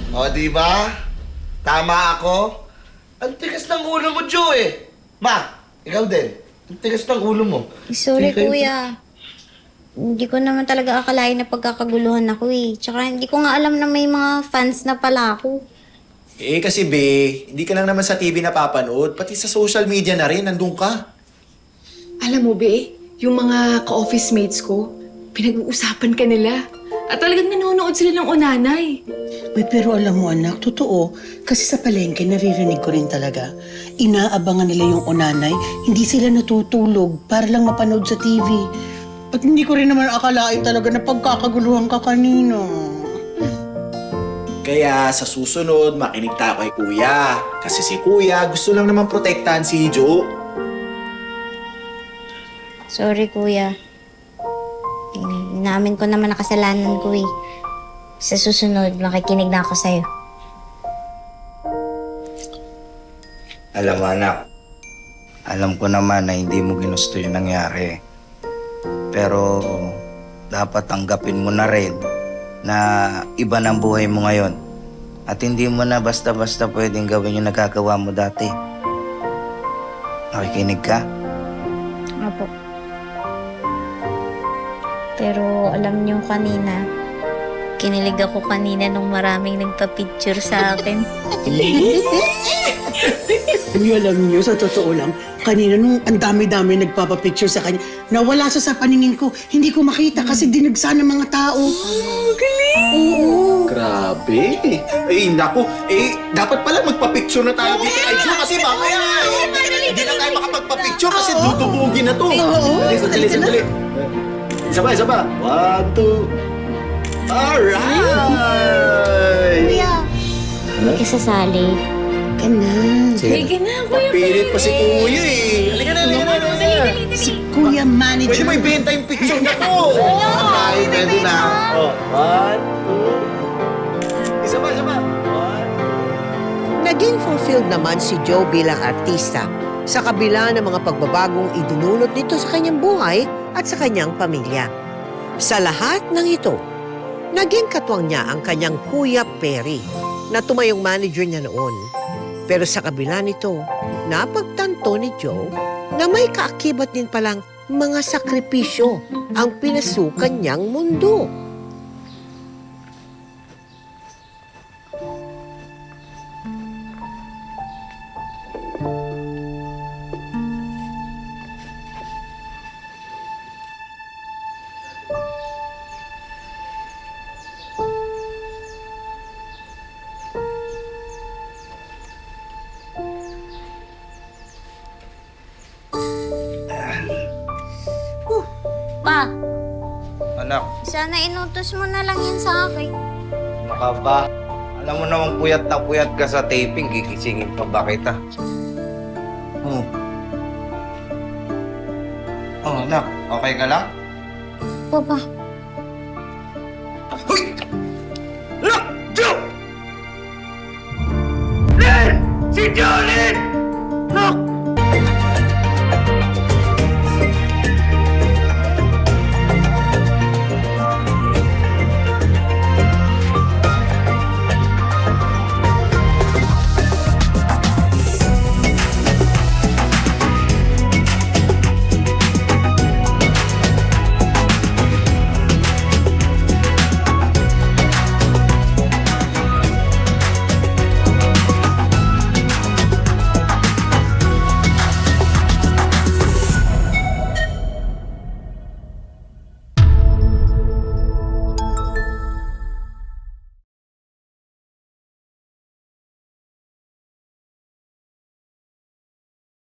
O, di ba? Tama ako? Ang tigas ng ulo mo, Joe, eh. Ma, ikaw din. Ang tigas ng ulo mo. Sorry, Sige, kayo- kuya. Hindi ko naman talaga akalain na pagkakaguluhan ako eh. Tsaka hindi ko nga alam na may mga fans na pala ako. Eh kasi be, hindi ka lang naman sa TV napapanood, pati sa social media na rin, nandun ka. Alam mo, Be, yung mga ka-office mates ko, pinag-uusapan ka nila. At talagang nanonood sila ng unanay. Uy, pero alam mo anak, totoo. Kasi sa palengke, naririnig ko rin talaga. Inaabangan nila yung unanay, hindi sila natutulog para lang mapanood sa TV. At hindi ko rin naman akalain talaga na pagkakaguluhan ka kanina. Kaya sa susunod, makinig tayo kay Kuya. Kasi si Kuya gusto lang naman protektahan si Joe. Sorry, kuya. Namin ko naman nakasalanan ko eh. Sa susunod, makikinig na ako sa'yo. Alam mo anak, alam ko naman na hindi mo ginusto yung nangyari. Pero dapat tanggapin mo na rin na iba ng buhay mo ngayon. At hindi mo na basta-basta pwedeng gawin yung nagagawa mo dati. Nakikinig ka? Apo. Pero alam niyo kanina, kinilig ako kanina nung maraming nagpa-picture sa akin. Hindi alam niyo, sa totoo lang, kanina nung ang dami-dami nagpapapicture sa kanya, nawala siya sa paningin ko. Hindi ko makita kasi dinagsa ng mga tao. Grabe. Eh, naku. Eh, dapat pala magpa-picture na tayo dito kay Joe kasi mamaya. Hindi na tayo makapagpa-picture kasi dudubugin na to. Sandali. Isa pa. 1, 2. Alright! Kuya, hindi ka sasali. Ka na. Sige na, Kuya Pilit pa si Kuya eh. Halika na. Si Kuya Manager. Pwede mo ibenta yung picture na to. Ay, pwede na. Oh, 1, 2. Isa pa. 1. Naging fulfilled naman si Joe bilang artista sa kabila ng mga pagbabagong idinulot nito sa kanyang buhay at sa kanyang pamilya. Sa lahat ng ito, naging katwang niya ang kanyang Kuya Perry na tumayong manager niya noon. Pero sa kabila nito, napagtanto ni Joe na may kaakibat din palang mga sakripisyo ang pinasukan niyang mundo. Pa, Anak, sana inutos mo na lang yan sa akin. ano ka ba? Alam mo namang puyat na puyat ka sa taping, gigisingin pa ba kita? Oh. Oh, anak, okay ka lang? Papa, Hoy! Look! Joe! Len! Si Joe, Len!